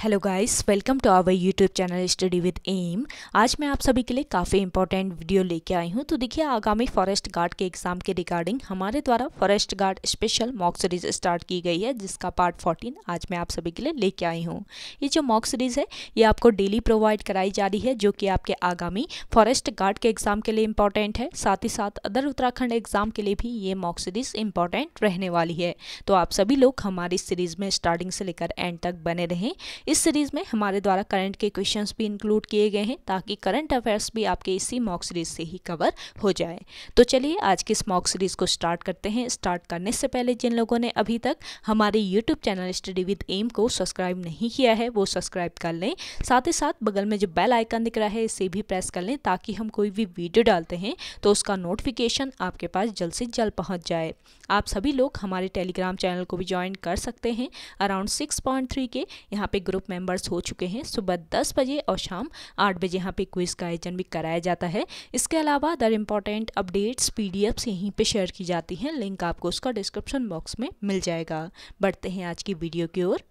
Hello guys, welcome to our YouTube channel study with M. आज मैं आप सभी के लिए काफ़ी इंपॉर्टेंट वीडियो लेके आई हूँ। तो देखिए, आगामी फॉरेस्ट गार्ड के एग्जाम के रिगार्डिंग हमारे द्वारा forest guard special mock series start की गई है, जिसका पार्ट 14 आज मैं आप सभी के लिए लेके आई हूँ। ये जो मॉक सीरीज़ है ये आपको डेली प्रोवाइड कराई जा रही है, जो कि आपके आगामी फॉरेस्ट गार्ड के एग्जाम के लिए इंपॉर्टेंट है। साथ ही साथ अदर उत्तराखंड एग्जाम के लिए भी ये मॉक सीरीज इंपॉर्टेंट रहने वाली है। तो आप सभी लोग हमारी सीरीज में स्टार्टिंग से लेकर एंड तक बने रहें। इस सीरीज में हमारे द्वारा करंट के क्वेश्चंस भी इंक्लूड किए गए हैं, ताकि करंट अफेयर्स भी आपके इसी मॉक सीरीज से ही कवर हो जाए। तो चलिए आज की इस मॉक सीरीज को स्टार्ट करते हैं। स्टार्ट करने से पहले जिन लोगों ने अभी तक हमारे YouTube channel study with M को सब्सक्राइब नहीं किया है वो सब्सक्राइब कर लें। साथ ही साथ बगल में जो बेल आइकन दिख रहा है इसे भी प्रेस कर लें, ताकि हम कोई भी वीडियो डालते हैं तो उसका नोटिफिकेशन आपके पास जल्द से जल्द पहुँच जाए। आप सभी लोग हमारे टेलीग्राम चैनल को भी ज्वाइन कर सकते हैं। अराउंड 6.3 के यहाँ पे ग्रुप मेंबर्स हो चुके हैं। सुबह 10 बजे और शाम 8 बजे यहाँ पे क्विज का आयोजन भी कराया जाता है। इसके अलावा अदर इंपॉर्टेंट अपडेट्स पीडीएफ्स यहीं पे शेयर की जाती हैं। लिंक आपको उसका डिस्क्रिप्शन बॉक्स में मिल जाएगा। बढ़ते हैं आज की वीडियो की ओर।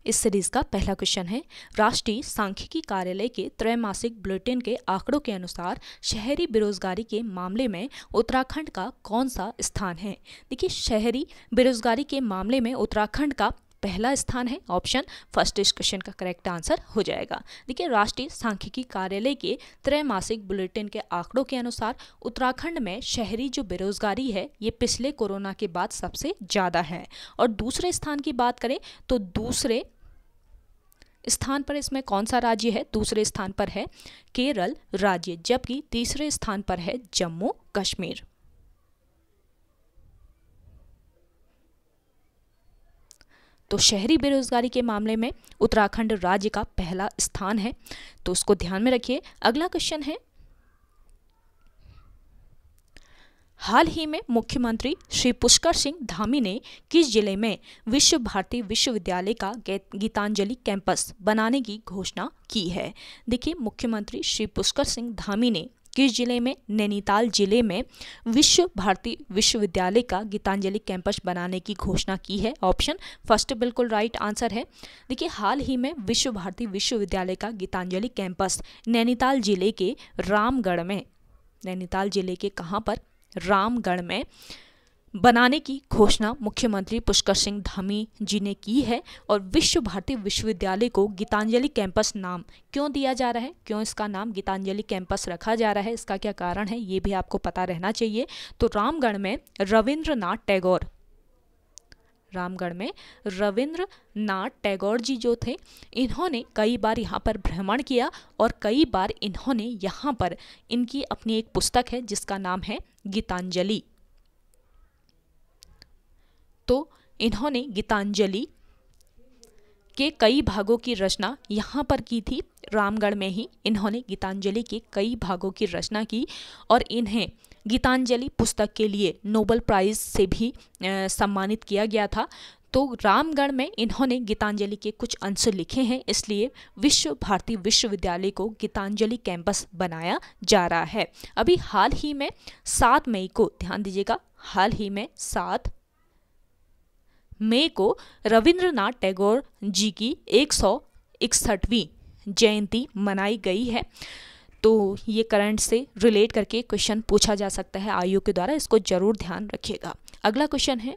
इस सीरीज का पहला क्वेश्चन है, राष्ट्रीय सांख्यिकी कार्यालय के त्रैमासिक बुलेटिन के आंकड़ों के अनुसार शहरी बेरोजगारी के मामले में उत्तराखंड का कौन सा स्थान है। देखिए, शहरी बेरोजगारी के मामले में उत्तराखंड का पहला स्थान है। ऑप्शन फर्स्ट इस क्वेश्चन का करेक्ट आंसर हो जाएगा। देखिए, राष्ट्रीय सांख्यिकी कार्यालय के त्रैमासिक बुलेटिन के आंकड़ों के अनुसार उत्तराखंड में शहरी जो बेरोजगारी है ये पिछले कोरोना के बाद सबसे ज़्यादा है। और दूसरे स्थान की बात करें तो दूसरे स्थान पर इसमें कौन सा राज्य है? दूसरे स्थान पर है केरल राज्य, जबकि तीसरे स्थान पर है जम्मू कश्मीर। तो शहरी बेरोजगारी के मामले में उत्तराखंड राज्य का पहला स्थान है, तो उसको ध्यान में रखिए। अगला क्वेश्चन है, हाल ही में मुख्यमंत्री श्री पुष्कर सिंह धामी ने किस जिले में विश्व भारती विश्वविद्यालय का गीतांजलि कैंपस बनाने की घोषणा की है? देखिए, मुख्यमंत्री श्री पुष्कर सिंह धामी ने किस जिले में, नैनीताल जिले में विश्व भारती विश्वविद्यालय का गीतांजलि कैंपस बनाने की घोषणा की है। ऑप्शन फर्स्ट बिल्कुल राइट आंसर है। देखिए, हाल ही में विश्व भारती विश्वविद्यालय का गीतांजलि कैंपस नैनीताल जिले के रामगढ़ में, नैनीताल जिले के कहाँ पर? रामगढ़ में बनाने की घोषणा मुख्यमंत्री पुष्कर सिंह धामी जी ने की है। और विश्व भारती विश्वविद्यालय को गीतांजलि कैंपस नाम क्यों दिया जा रहा है, क्यों इसका नाम गीतांजलि कैंपस रखा जा रहा है, इसका क्या कारण है, ये भी आपको पता रहना चाहिए। तो रामगढ़ में रविंद्रनाथ टैगोर जी जो थे, इन्होंने कई बार यहाँ पर भ्रमण किया और कई बार इन्होंने यहाँ पर इनकी अपनी एक पुस्तक है जिसका नाम है गीतांजलि। तो इन्होंने गीतांजलि के कई भागों की रचना यहाँ पर की थी। रामगढ़ में ही इन्होंने गीतांजलि के कई भागों की रचना की और इन्हें गीतांजलि पुस्तक के लिए नोबेल प्राइज से भी सम्मानित किया गया था। तो रामगढ़ में इन्होंने गीतांजलि के कुछ अंश लिखे हैं, इसलिए विश्व भारती विश्वविद्यालय को गीतांजलि कैंपस बनाया जा रहा है। अभी हाल ही में 7 मई को, ध्यान दीजिएगा, हाल ही में 7 मई को रविंद्रनाथ टैगोर जी की 161वीं जयंती मनाई गई है। तो ये करंट से रिलेट करके क्वेश्चन पूछा जा सकता है आयोग के द्वारा, इसको जरूर ध्यान रखिएगा। अगला क्वेश्चन है,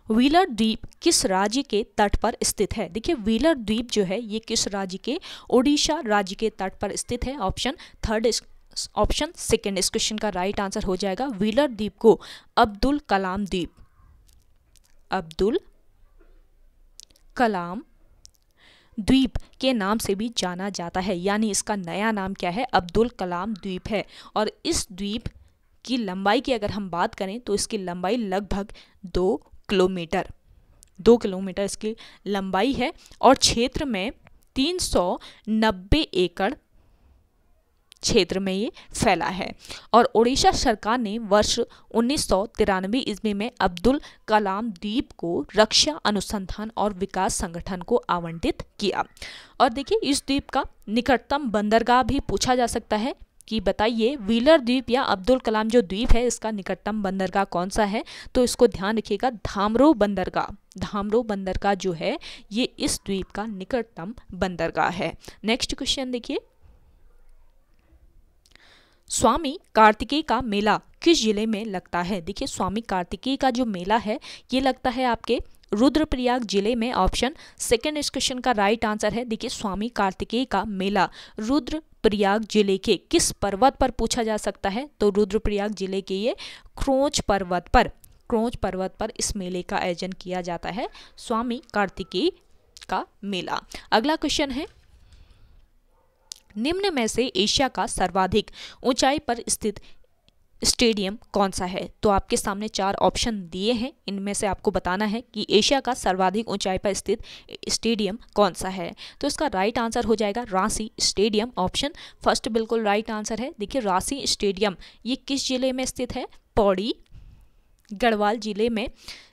व्हीलर द्वीप किस राज्य के तट पर स्थित है? देखिए, व्हीलर द्वीप जो है ये किस राज्य के? ओडिशा राज्य के तट पर स्थित है। ऑप्शन सेकंड इस क्वेश्चन का राइट आंसर हो जाएगा। व्हीलर द्वीप को अब्दुल कलाम द्वीप के नाम से भी जाना जाता है, यानी इसका नया नाम क्या है? अब्दुल कलाम द्वीप है। और इस द्वीप की लंबाई की अगर हम बात करें तो इसकी लंबाई लगभग 2 किलोमीटर इसकी लंबाई है और क्षेत्र में 390 एकड़ क्षेत्र में ये फैला है। और ओडिशा सरकार ने वर्ष 1993 ईस्वी में अब्दुल कलाम द्वीप को रक्षा अनुसंधान और विकास संगठन को आवंटित किया। और देखिए, इस द्वीप का निकटतम बंदरगाह भी पूछा जा सकता है कि बताइए व्हीलर द्वीप या अब्दुल कलाम जो द्वीप है इसका निकटतम बंदरगाह कौन सा है। तो इसको ध्यान रखिएगा, धामरो बंदरगाह। धामरो बंदरगाह जो है ये इस द्वीप का निकटतम बंदरगाह है। नेक्स्ट क्वेश्चन देखिए, स्वामी कार्तिकेय का मेला किस जिले में लगता है। देखिए स्वामी कार्तिकेय का जो मेला है ये लगता है आपके रुद्रप्रयाग जिले में। ऑप्शन सेकंड इस क्वेश्चन का राइट आंसर है। देखिए स्वामी कार्तिकेय का मेला रुद्रप्रयाग जिले के किस पर्वत पर पूछा जा सकता है। तो रुद्रप्रयाग जिले के ये क्रोंच पर्वत पर इस मेले का आयोजन किया जाता है, स्वामी कार्तिकेय का मेला। अगला क्वेश्चन है, निम्न में से एशिया का सर्वाधिक ऊंचाई पर स्थित स्टेडियम कौन सा है। तो आपके सामने 4 ऑप्शन दिए हैं, इनमें से आपको बताना है कि एशिया का सर्वाधिक ऊंचाई पर स्थित स्टेडियम कौन सा है। तो इसका राइट आंसर हो जाएगा रांची स्टेडियम। ऑप्शन फर्स्ट बिल्कुल राइट आंसर है। देखिए रांची स्टेडियम ये किस जिले में स्थित है। पौड़ी गढ़वाल जिले में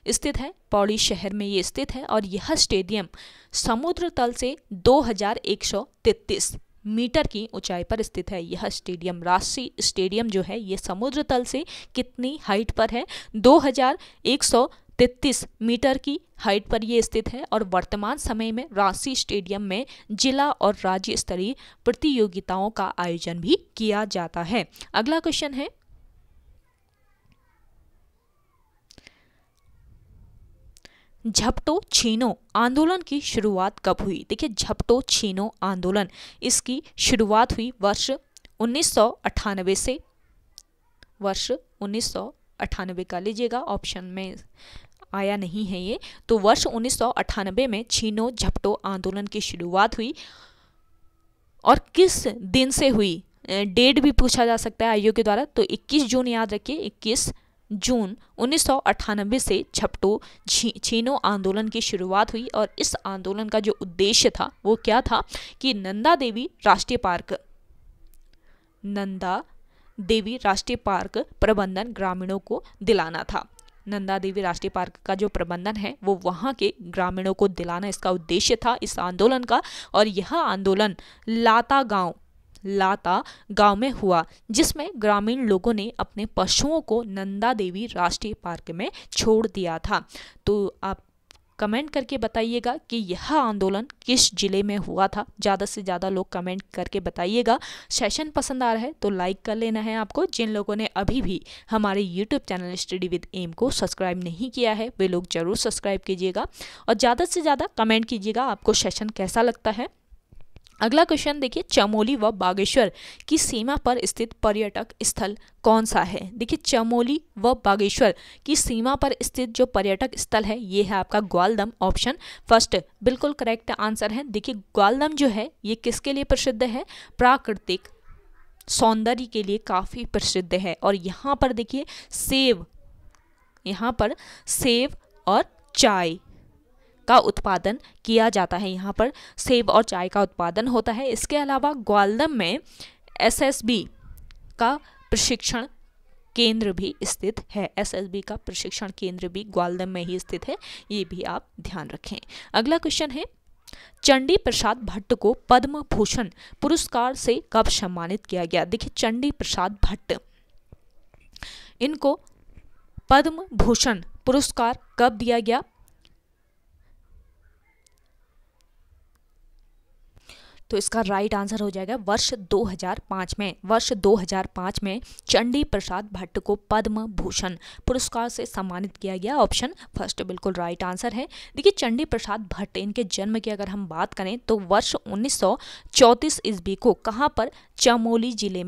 स्थित है, पौड़ी शहर में ये स्थित है। और यह स्टेडियम समुद्र तल से 2133 मीटर की ऊंचाई पर स्थित है। यह स्टेडियम रांची स्टेडियम जो है ये समुद्र तल से कितनी हाइट पर है, 2133 मीटर की हाइट पर ये स्थित है। और वर्तमान समय में रांची स्टेडियम में जिला और राज्य स्तरीय प्रतियोगिताओं का आयोजन भी किया जाता है। अगला क्वेश्चन है, झपटो छीनो आंदोलन की शुरुआत कब हुई। देखिए झपटो छीनो आंदोलन इसकी शुरुआत हुई वर्ष 1998 से। वर्ष 1998 का लीजिएगा, ऑप्शन में आया नहीं है ये। तो वर्ष 1998 में छीनो झपटो आंदोलन की शुरुआत हुई। और किस दिन से हुई, डेट भी पूछा जा सकता है आयोग के द्वारा। तो 21 जून याद रखिए, 21 जून 1998 से झपटो छीनो आंदोलन की शुरुआत हुई। और इस आंदोलन का जो उद्देश्य था वो क्या था कि नंदा देवी राष्ट्रीय पार्क प्रबंधन ग्रामीणों को दिलाना था। नंदा देवी राष्ट्रीय पार्क का जो प्रबंधन है वो वहाँ के ग्रामीणों को दिलाना इसका उद्देश्य था इस आंदोलन का। और यह आंदोलन लाता गांव में हुआ, जिसमें ग्रामीण लोगों ने अपने पशुओं को नंदा देवी राष्ट्रीय पार्क में छोड़ दिया था। तो आप कमेंट करके बताइएगा कि यह आंदोलन किस जिले में हुआ था। ज़्यादा से ज़्यादा लोग कमेंट करके बताइएगा। सेशन पसंद आ रहा है तो लाइक कर लेना है आपको। जिन लोगों ने अभी भी हमारे YouTube channel study with M को सब्सक्राइब नहीं किया है वे लोग जरूर सब्सक्राइब कीजिएगा और ज़्यादा से ज़्यादा कमेंट कीजिएगा आपको सेशन कैसा लगता है। अगला क्वेश्चन देखिए, चमोली व बागेश्वर की सीमा पर स्थित पर्यटक स्थल कौन सा है। देखिए चमोली व बागेश्वर की सीमा पर स्थित जो पर्यटक स्थल है ये है आपका ग्वालदम। ऑप्शन फर्स्ट बिल्कुल करेक्ट आंसर है। देखिए ग्वालदम जो है ये किसके लिए प्रसिद्ध है, प्राकृतिक सौंदर्य के लिए काफ़ी प्रसिद्ध है। और यहाँ पर देखिए सेब और चाय का उत्पादन किया जाता है। यहाँ पर सेब और चाय का उत्पादन होता है। इसके अलावा ग्वालदम में एसएसबी का प्रशिक्षण केंद्र भी स्थित है। एसएसबी का प्रशिक्षण केंद्र भी ग्वालदम में ही स्थित है, ये भी आप ध्यान रखें। अगला क्वेश्चन है, चंडी प्रसाद भट्ट को पद्म भूषण पुरस्कार से कब सम्मानित किया गया। देखिए चंडी प्रसाद भट्ट इनको पद्म भूषण पुरस्कार कब दिया गया। तो इसका राइट आंसर हो जाएगा वर्ष 2005 में। वर्ष 2005 में चंडी प्रसाद भट्ट को पद्म भूषण पुरस्कार से सम्मानित किया गया। ऑप्शन फर्स्ट बिल्कुल राइट आंसर है। देखिए चंडी प्रसाद भट्ट इनके जन्म की अगर हम बात करें तो वर्ष 1934 ईस्वी को कहाँ पर, चमोली जिले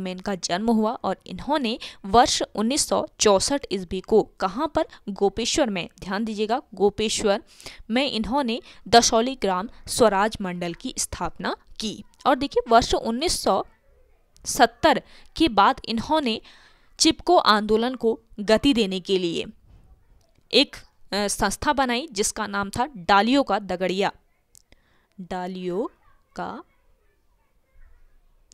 में इनका जन्म हुआ। और इन्होंने वर्ष 1964 ईस्वी को कहाँ पर, गोपेश्वर में, ध्यान दीजिएगा गोपेश्वर में इन्होंने दशौली ग्राम स्वराज मंडल की स्थापना की। और देखिए वर्ष 1970 के बाद इन्होंने चिपको आंदोलन को गति देने के लिए एक संस्था बनाई जिसका नाम था डालियों का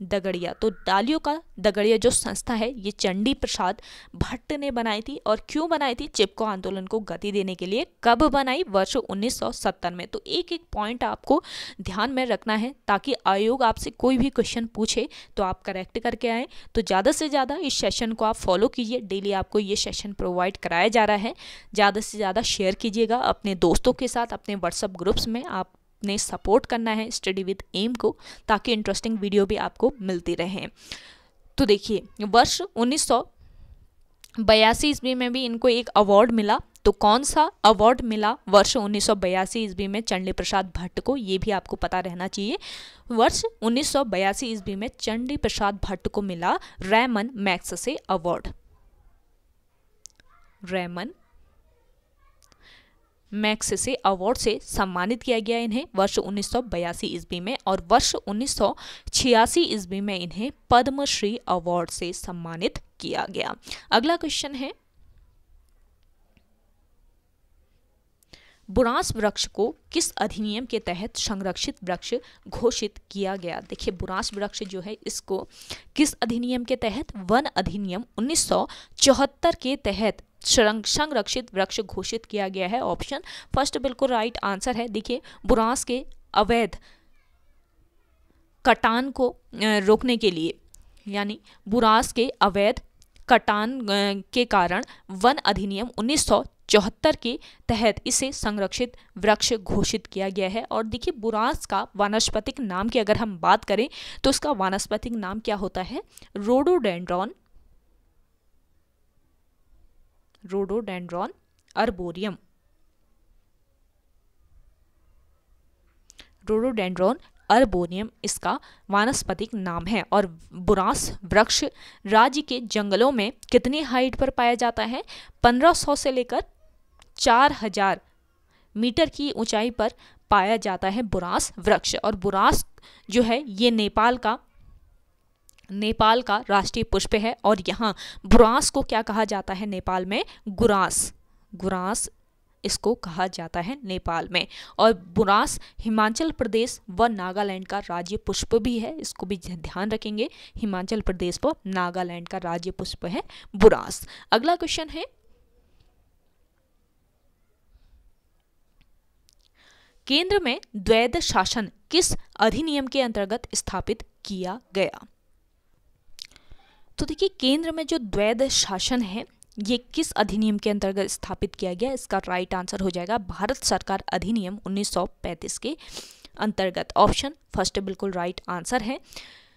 दगड़िया। तो डालियों का दगड़िया जो संस्था है ये चंडी प्रसाद भट्ट ने बनाई थी। और क्यों बनाई थी? चिपको आंदोलन को गति देने के लिए। कब बनाई? वर्ष 1970 में। तो एक एक पॉइंट आपको ध्यान में रखना है ताकि आयोग आपसे कोई भी क्वेश्चन पूछे तो आप करेक्ट करके आए। तो ज़्यादा से ज़्यादा इस सेशन को आप फॉलो कीजिए। डेली आपको ये सेशन प्रोवाइड कराया जा रहा है। ज़्यादा से ज़्यादा शेयर कीजिएगा अपने दोस्तों के साथ, अपने व्हाट्सएप ग्रुप्स में। आप ने सपोर्ट करना है स्टडी विद एम को ताकि इंटरेस्टिंग वीडियो भी आपको मिलती रहे। तो देखिए, वर्ष 1982 ईस्वी में भी इनको एक अवार्ड मिला। तो कौन सा अवार्ड मिला वर्ष 1982 ईस्वी में चंडी प्रसाद भट्ट को? ये भी आपको पता रहना चाहिए। वर्ष 1982 ईस्वी में चंडी प्रसाद भट्ट को मिला Ramon Magsaysay award. Ramon Magsaysay award से सम्मानित किया गया इन्हें वर्ष 1982 ईस्वी में। और वर्ष 1986 ईस्वी में इन्हें पद्मश्री अवार्ड से सम्मानित किया गया। अगला क्वेश्चन है, बुरांस वृक्ष को किस अधिनियम के तहत संरक्षित वृक्ष घोषित किया गया? देखिए, बुरांस वृक्ष जो है इसको किस अधिनियम के तहत? वन अधिनियम 1974 के तहत संरक्षित वृक्ष घोषित किया गया है। ऑप्शन फर्स्ट बिल्कुल राइट आंसर है। देखिए, बुरांस के अवैध कटान को रोकने के लिए, यानी बुरांस के अवैध कटान के कारण वन अधिनियम 1974 के तहत इसे संरक्षित वृक्ष घोषित किया गया है। और देखिए, बुरांस का वानस्पतिक नाम की अगर हम बात करें तो इसका वानस्पतिक नाम क्या होता है? Rhododendron arboreum. रोडोडेंड्रॉन अर्बोरियम इसका वानस्पतिक नाम है। और बुरांस वृक्ष राज्य के जंगलों में कितनी हाइट पर पाया जाता है? 1500 से लेकर 4000 मीटर की ऊंचाई पर पाया जाता है बुरांस वृक्ष। और बुरांस जो है ये नेपाल का राष्ट्रीय पुष्प है। और यहाँ बुरांस को क्या कहा जाता है नेपाल में? गुरांस इसको कहा जाता है नेपाल में। और बुरांस हिमाचल प्रदेश व नागालैंड का राज्य पुष्प भी है। इसको भी ध्यान रखेंगे, हिमाचल प्रदेश व नागालैंड का राज्य पुष्प है बुरांस। अगला क्वेश्चन है, केंद्र में द्वैध शासन किस अधिनियम के अंतर्गत स्थापित किया गया? तो देखिए, केंद्र में जो द्वैध शासन है ये किस अधिनियम के अंतर्गत स्थापित किया गया? इसका राइट आंसर हो जाएगा भारत सरकार अधिनियम 1935 के अंतर्गत। ऑप्शन फर्स्ट बिल्कुल राइट आंसर है।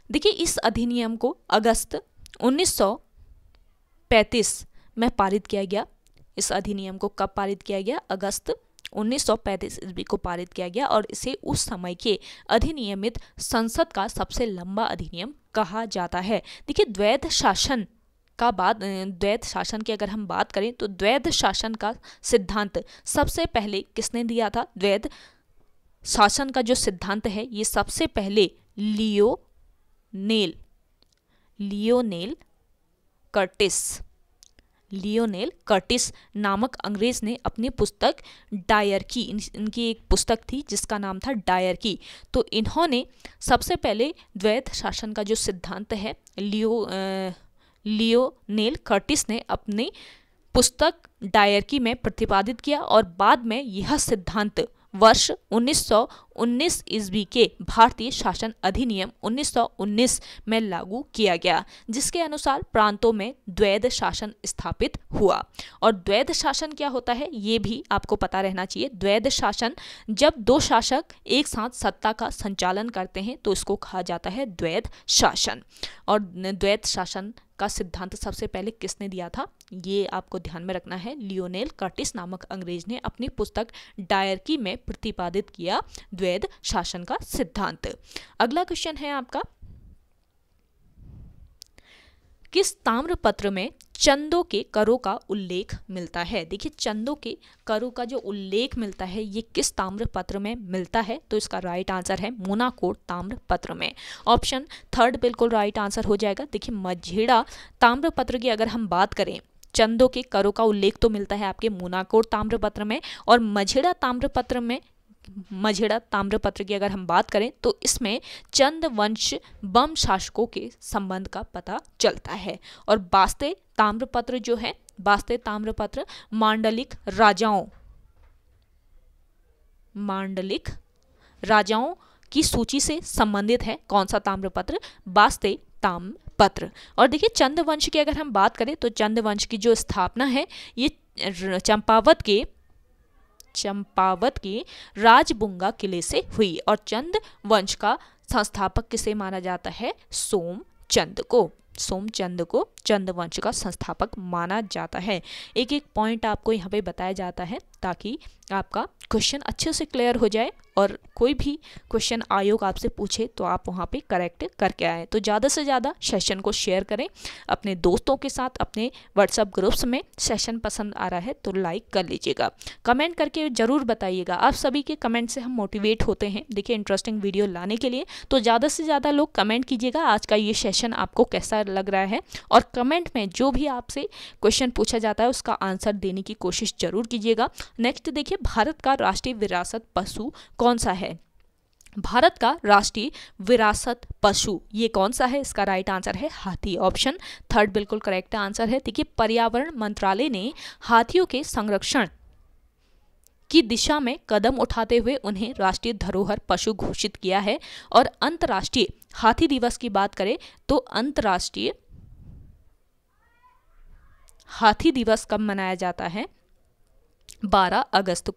देखिए, इस अधिनियम को अगस्त 1935 में पारित किया गया। इस अधिनियम को कब पारित किया गया? अगस्त 1935 ईस्वी को पारित किया गया। और इसे उस समय के अधिनियमित संसद का सबसे लंबा अधिनियम कहा जाता है। देखिए, द्वैध शासन की अगर हम बात करें तो द्वैध शासन का सिद्धांत सबसे पहले किसने दिया था? द्वैध शासन का जो सिद्धांत है ये सबसे पहले लियोनेल कर्टिस नामक अंग्रेज ने अपनी पुस्तक डायरकी, इनकी एक पुस्तक थी जिसका नाम था डायरकी। तो इन्होंने सबसे पहले द्वैध शासन का जो सिद्धांत है लियोनेल कर्टिस ने अपनी पुस्तक डायरकी में प्रतिपादित किया। और बाद में यह सिद्धांत वर्ष 1919 ईस्वी के भारतीय शासन अधिनियम 1919 में लागू किया गया, जिसके अनुसार प्रांतों में द्वैध शासन स्थापित हुआ। और द्वैध शासन क्या होता है ये भी आपको पता रहना चाहिए। द्वैध शासन, जब दो शासक एक साथ सत्ता का संचालन करते हैं तो इसको कहा जाता है द्वैध शासन। और द्वैध शासन का सिद्धांत सबसे पहले किसने दिया था ये आपको ध्यान में रखना है। लियोनेल कर्टिस नामक अंग्रेज ने अपनी पुस्तक डायरकी में प्रतिपादित किया द्वैध शासन का सिद्धांत। अगला क्वेश्चन है आपका, किस ताम्रपत्र में चंदों के करों का उल्लेख मिलता है? देखिए, चंदों के करों का जो उल्लेख मिलता है ये किस ताम्रपत्र में मिलता है? तो इसका राइट आंसर है मोनाकोट ताम्रपत्र में। ऑप्शन थर्ड बिल्कुल राइट आंसर हो जाएगा। देखिए, मझेड़ा ताम्रपत्र की अगर हम बात करें, चंदों के करों का उल्लेख तो मिलता है आपके मोनाकोट ताम्रपत्र में। और मझेड़ा ताम्रपत्र में मझेड़ा ताम्रपत्र की अगर हम बात करें तो इसमें चंद वंश बम शासकों के संबंध का पता चलता है। और बास्ते ताम्रपत्र जो है, बास्ते ताम्रपत्र मांडलिक राजाओं की सूची से संबंधित है। कौन सा ताम्रपत्र? बास्ते ताम्रपत्र। और देखिए चंदवंश की अगर हम बात करें तो चंदवंश की जो स्थापना है ये चंपावत के राजबुंगा किले से हुई। और चंद वंश का संस्थापक किसे माना जाता है? सोमचंद को चंद वंश का संस्थापक माना जाता है। एक एक पॉइंट आपको यहाँ पे बताया जाता है ताकि आपका क्वेश्चन अच्छे से क्लियर हो जाए और कोई भी क्वेश्चन आयोग आपसे पूछे तो आप वहाँ पे करेक्ट करके आए। तो ज़्यादा से ज़्यादा सेशन को शेयर करें अपने दोस्तों के साथ, अपने व्हाट्सएप ग्रुप्स में। सेशन पसंद आ रहा है तो लाइक कर लीजिएगा, कमेंट करके ज़रूर बताइएगा। आप सभी के कमेंट से हम मोटिवेट होते हैं देखिए इंटरेस्टिंग वीडियो लाने के लिए। तो ज़्यादा से ज़्यादा लोग कमेंट कीजिएगा आज का ये सेशन आपको कैसा लग रहा है, और कमेंट में जो भी आपसे क्वेश्चन पूछा जाता है उसका आंसर देने की कोशिश जरूर कीजिएगा। नेक्स्ट देखिए, भारत का राष्ट्रीय विरासत पशु कौन सा है? भारत का राष्ट्रीय विरासत पशु ये कौन सा है? इसका राइट आंसर है हाथी। ऑप्शन थर्ड बिल्कुल करेक्ट आंसर है। देखिए पर्यावरण मंत्रालय ने हाथियों के संरक्षण की दिशा में कदम उठाते हुए उन्हें राष्ट्रीय धरोहर पशु घोषित किया है। और अंतर्राष्ट्रीय हाथी दिवस की बात करें तो अंतर्राष्ट्रीय हाथी दिवस कब मनाया जाता है? 12 अगस्त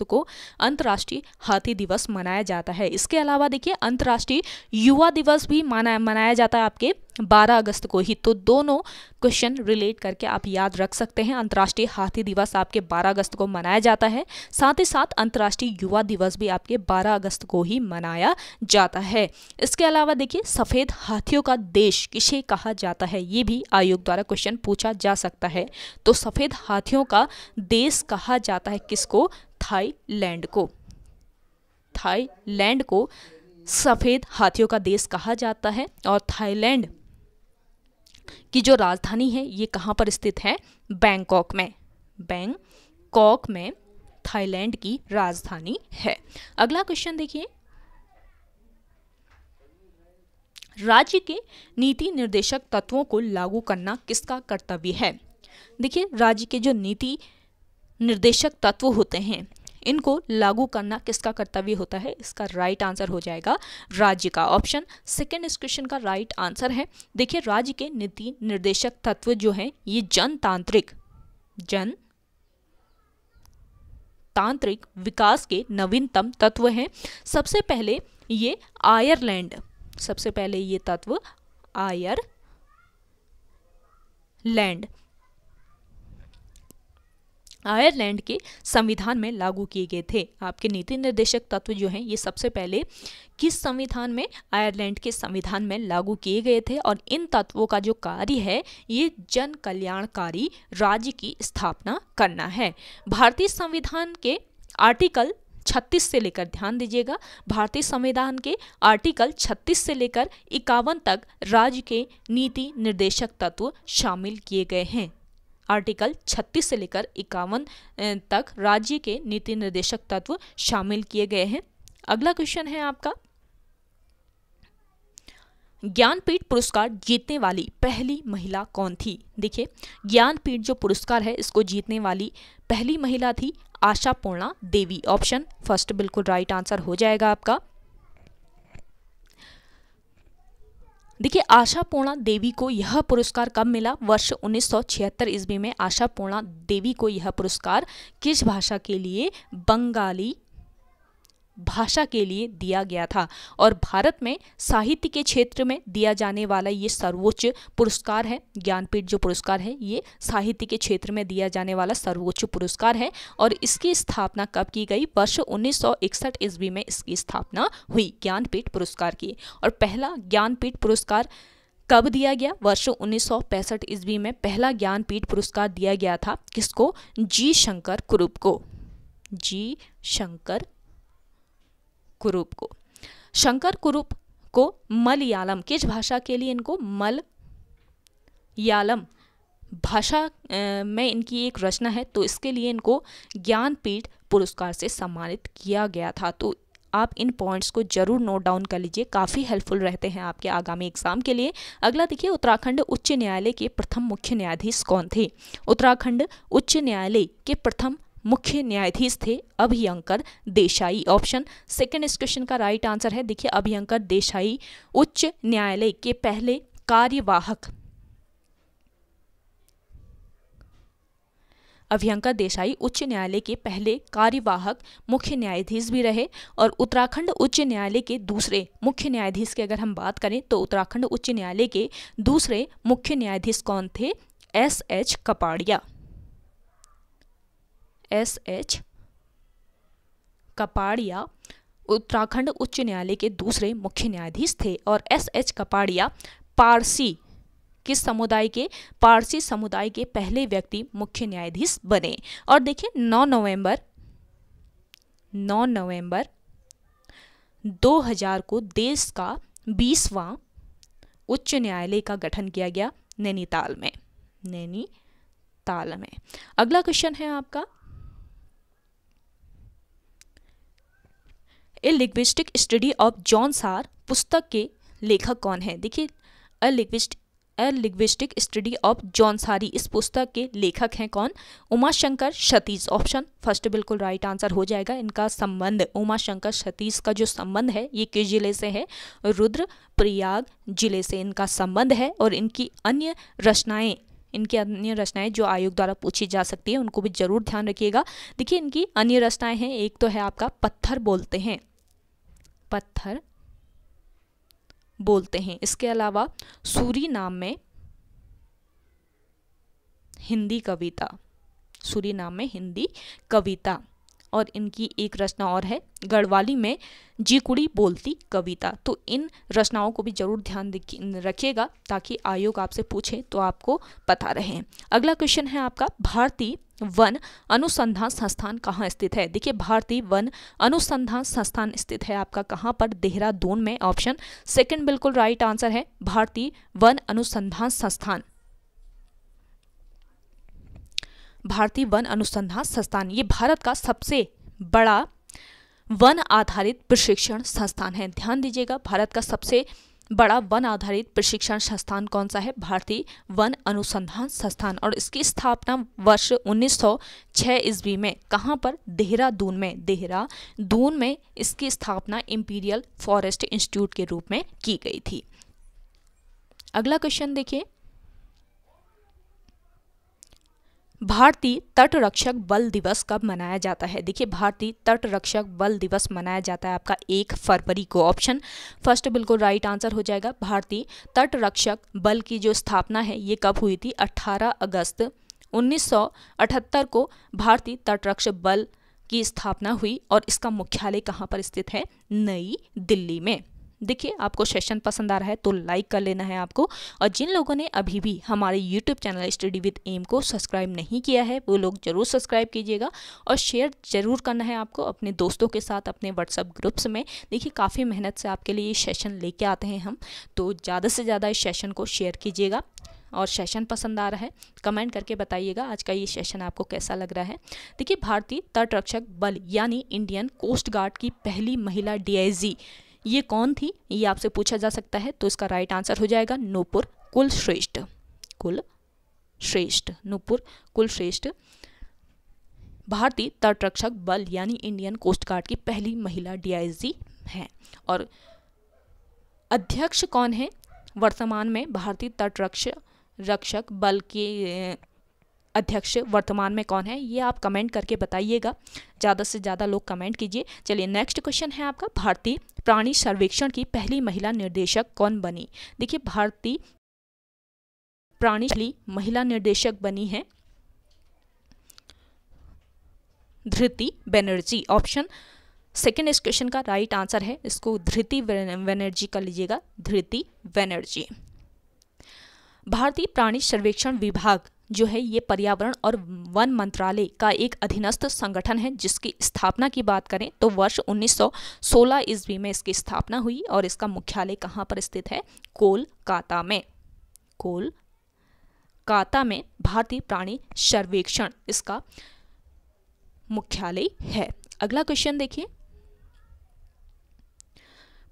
को अंतर्राष्ट्रीय हाथी दिवस मनाया जाता है। इसके अलावा देखिए अंतर्राष्ट्रीय युवा दिवस भी मनाया जाता है आपके 12 अगस्त को ही। तो दोनों क्वेश्चन रिलेट करके आप याद रख सकते हैं। अंतर्राष्ट्रीय हाथी दिवस आपके 12 अगस्त को मनाया जाता है, साथ ही साथ अंतर्राष्ट्रीय युवा दिवस भी आपके 12 अगस्त को ही मनाया जाता है। इसके अलावा देखिए सफ़ेद हाथियों का देश किसे कहा जाता है? ये भी आयोग द्वारा क्वेश्चन पूछा जा सकता है। तो सफ़ेद हाथियों का देश कहा जाता है किसको? थाईलैंड को सफ़ेद हाथियों का देश कहा जाता है। और थाईलैंड की जो राजधानी है ये कहाँ पर स्थित है? बैंकॉक में थाईलैंड की राजधानी है। अगला क्वेश्चन देखिए, राज्य के नीति निर्देशक तत्वों को लागू करना किसका कर्तव्य है? देखिए राज्य के जो नीति निर्देशक तत्व होते हैं इनको लागू करना किसका कर्तव्य होता है? इसका राइट आंसर हो जाएगा राज्य का। ऑप्शन सेकंड इस क्वेश्चन का राइट आंसर है। देखिए राज्य के नीति निर्देशक तत्व जो हैं ये जनतांत्रिक विकास के नवीनतम तत्व हैं। सबसे पहले ये तत्व आयरलैंड के संविधान में लागू किए गए थे। आपके नीति निर्देशक तत्व जो हैं ये सबसे पहले किस संविधान में? आयरलैंड के संविधान में लागू किए गए थे। और इन तत्वों का जो कार्य है ये जन कल्याणकारी राज्य की स्थापना करना है। भारतीय संविधान के आर्टिकल 36 से लेकर, ध्यान दीजिएगा, भारतीय संविधान के आर्टिकल 36 से लेकर 51 तक राज्य के नीति निर्देशक तत्व शामिल किए गए हैं। आर्टिकल 36 से लेकर 51 तक राज्य के नीति निर्देशक तत्व शामिल किए गए हैं। अगला क्वेश्चन है आपका, ज्ञानपीठ पुरस्कार जीतने वाली पहली महिला कौन थी? देखिए ज्ञानपीठ जो पुरस्कार है इसको जीतने वाली पहली महिला थी आशापूर्णा देवी। ऑप्शन फर्स्ट बिल्कुल राइट आंसर हो जाएगा आपका। देखिए आशापूर्णा देवी को यह पुरस्कार कब मिला? वर्ष 1976 ईस्वी में आशापूर्णा देवी को यह पुरस्कार किस भाषा के लिए? बंगाली भाषा के लिए दिया गया था। और भारत में साहित्य के क्षेत्र में दिया जाने वाला ये सर्वोच्च पुरस्कार है। ज्ञानपीठ जो पुरस्कार है ये साहित्य के क्षेत्र में दिया जाने वाला सर्वोच्च पुरस्कार है। और इसकी स्थापना कब की गई? वर्ष 1961 ईस्वी में इसकी स्थापना हुई ज्ञानपीठ पुरस्कार की। और पहला ज्ञानपीठ पुरस्कार कब दिया गया? वर्ष 1965 ईस्वी में पहला ज्ञानपीठ पुरस्कार दिया गया था। किसको? जी शंकर कुरूप को। शंकर कुरूप को मलयालम किस भाषा के लिए? इनको मलयालम भाषा में इनकी एक रचना है, तो इसके लिए इनको ज्ञानपीठ पुरस्कार से सम्मानित किया गया था। तो आप इन पॉइंट्स को जरूर नोट डाउन कर लीजिए, काफ़ी हेल्पफुल रहते हैं आपके आगामी एग्जाम के लिए। अगला देखिए, उत्तराखंड उच्च न्यायालय के प्रथम मुख्य न्यायाधीश कौन थे? उत्तराखंड उच्च न्यायालय के प्रथम मुख्य न्यायाधीश थे अभयंकर देसाई। ऑप्शन सेकंड इस क्वेश्चन का राइट आंसर है। देखिए, अभयंकर देसाई उच्च न्यायालय के पहले कार्यवाहक अभयंकर देसाई उच्च न्यायालय के पहले कार्यवाहक मुख्य न्यायाधीश भी रहे। और उत्तराखंड उच्च न्यायालय के दूसरे मुख्य न्यायाधीश की अगर हम बात करें तो उत्तराखंड उच्च न्यायालय के दूसरे मुख्य न्यायाधीश कौन थे? एस.एच. कपाड़िया। एस.एच. कपाड़िया उत्तराखंड उच्च न्यायालय के दूसरे मुख्य न्यायाधीश थे। और एस.एच. कपाड़िया पारसी किस समुदाय के? पारसी समुदाय के पहले व्यक्ति मुख्य न्यायाधीश बने। और देखिए 9 नवंबर 2000 को देश का 20वां उच्च न्यायालय का गठन किया गया नैनीताल में। अगला क्वेश्चन है आपका, ए लिंग्विस्टिक स्टडी ऑफ जॉन सार पुस्तक के लेखक कौन है? देखिए, ए लिंग्विस्टिक स्टडी ऑफ जॉन सारी, इस पुस्तक के लेखक हैं कौन? उमाशंकर सतीश। ऑप्शन फर्स्ट बिल्कुल राइट आंसर हो जाएगा। इनका संबंध, उमाशंकर सतीश का जो संबंध है ये किस जिले से है? रुद्रप्रयाग जिले से इनका संबंध है। और इनकी अन्य रचनाएं जो आयोग द्वारा पूछी जा सकती है उनको भी जरूर ध्यान रखिएगा। देखिए, इनकी अन्य रचनाएं हैं, एक तो है आपका पत्थर बोलते हैं। इसके अलावा सूरीनाम में हिंदी कविता। और इनकी एक रचना और है गढ़वाली में जीकुड़ी बोलती कविता। तो इन रचनाओं को भी जरूर ध्यान रखिएगा ताकि आयोग आपसे पूछे तो आपको पता रहे। अगला क्वेश्चन है आपका, भारतीय वन अनुसंधान संस्थान कहाँ स्थित है? देखिए, भारतीय वन अनुसंधान संस्थान स्थित है आपका कहाँ पर? देहरादून में। ऑप्शन सेकंड बिल्कुल राइट आंसर है। भारतीय वन अनुसंधान संस्थान ये भारत का सबसे बड़ा वन आधारित प्रशिक्षण संस्थान है। ध्यान दीजिएगा, भारत का सबसे बड़ा वन आधारित प्रशिक्षण संस्थान कौन सा है? भारतीय वन अनुसंधान संस्थान। और इसकी स्थापना वर्ष 1906 ईस्वी में कहाँ पर? देहरादून में इसकी स्थापना इंपीरियल फॉरेस्ट इंस्टीट्यूट के रूप में की गई थी। अगला क्वेश्चन देखिए, भारतीय तटरक्षक बल दिवस कब मनाया जाता है? देखिए, भारतीय तटरक्षक बल दिवस मनाया जाता है आपका 1 फरवरी को। ऑप्शन फर्स्ट बिल्कुल राइट आंसर हो जाएगा। भारतीय तटरक्षक बल की जो स्थापना है ये कब हुई थी? 18 अगस्त 1978 को भारतीय तटरक्षक बल की स्थापना हुई। और इसका मुख्यालय कहाँ पर स्थित है? नई दिल्ली में। देखिए, आपको सेशन पसंद आ रहा है तो लाइक कर लेना है आपको। और जिन लोगों ने अभी भी हमारे YouTube channel study with M को सब्सक्राइब नहीं किया है वो लोग जरूर सब्सक्राइब कीजिएगा। और शेयर जरूर करना है आपको अपने दोस्तों के साथ, अपने व्हाट्सएप ग्रुप्स में। देखिए, काफ़ी मेहनत से आपके लिए ये सेशन लेके आते हैं हम, तो ज़्यादा से ज़्यादा इस सेशन को शेयर कीजिएगा। और सेशन पसंद आ रहा है कमेंट करके बताइएगा आज का ये सेशन आपको कैसा लग रहा है। देखिए, भारतीय तटरक्षक बल यानी इंडियन कोस्ट गार्ड की पहली महिला डीआईजी ये कौन थी? ये आपसे पूछा जा सकता है। तो इसका राइट आंसर हो जाएगा नूपुर कुलश्रेष्ठ। नूपुर कुलश्रेष्ठ भारतीय तटरक्षक बल यानी इंडियन कोस्ट गार्ड की पहली महिला डीआईजी हैं। और अध्यक्ष कौन है वर्तमान में? भारतीय तटरक्षक बल के अध्यक्ष वर्तमान में कौन है? ये आप कमेंट करके बताइएगा, ज़्यादा से ज़्यादा लोग कमेंट कीजिए। चलिए, नेक्स्ट क्वेश्चन है आपका, भारतीय प्राणी सर्वेक्षण की पहली महिला निर्देशक कौन बनी? देखिए, भारतीय प्राणी महिला निर्देशक बनी है धृति बनर्जी। ऑप्शन सेकंड इस क्वेश्चन का राइट आंसर है। इसको धृति बनर्जी कर लीजिएगा, धृति बनर्जी। भारतीय प्राणी सर्वेक्षण विभाग जो है ये पर्यावरण और वन मंत्रालय का एक अधीनस्थ संगठन है, जिसकी स्थापना की बात करें तो वर्ष 1916 ईस्वी में इसकी स्थापना हुई। और इसका मुख्यालय कहाँ पर स्थित है? कोलकाता में। कोलकाता में भारतीय प्राणी सर्वेक्षण इसका मुख्यालय है। अगला क्वेश्चन देखिए,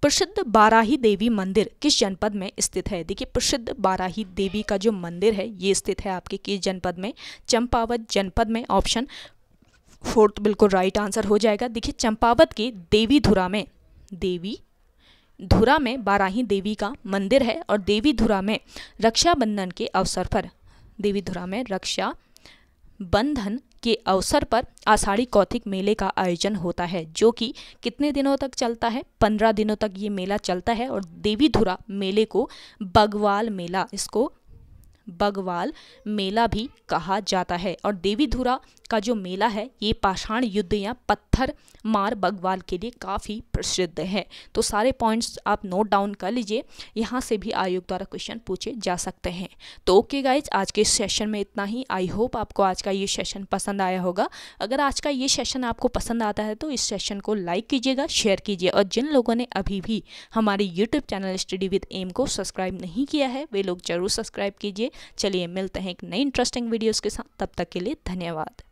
प्रसिद्ध बाराही देवी मंदिर किस जनपद में स्थित है? देखिए प्रसिद्ध बाराही देवी का जो मंदिर है ये स्थित है आपके किस जनपद में? चंपावत जनपद में। ऑप्शन 4 बिल्कुल राइट आंसर हो जाएगा। देखिए चंपावत के देवीधुरा में बाराही देवी का मंदिर है और देवीधुरा में रक्षाबंधन के अवसर पर आषाढ़ी कौतिक मेले का आयोजन होता है, जो कि कितने दिनों तक चलता है? 15 दिनों तक ये मेला चलता है और देवीधुरा मेले को बगवाल मेला भी कहा जाता है। और देवीधुरा का जो मेला है ये पाषाण युद्ध या पत्थर मार बगवाल के लिए काफ़ी प्रसिद्ध है। तो सारे पॉइंट्स आप नोट डाउन कर लीजिए, यहाँ से भी आयोग द्वारा क्वेश्चन पूछे जा सकते हैं। तो ओके गाइज, आज के सेशन में इतना ही। आई होप आपको आज का ये सेशन पसंद आया होगा। अगर आज का ये सेशन आपको पसंद आता है तो इस सेशन को लाइक कीजिएगा, शेयर कीजिए, और जिन लोगों ने अभी भी हमारे YouTube channel study with M को सब्सक्राइब नहीं किया है वे लोग जरूर सब्सक्राइब कीजिए। चलिए मिलते हैं एक नई इंटरेस्टिंग वीडियोज़ के साथ, तब तक के लिए धन्यवाद।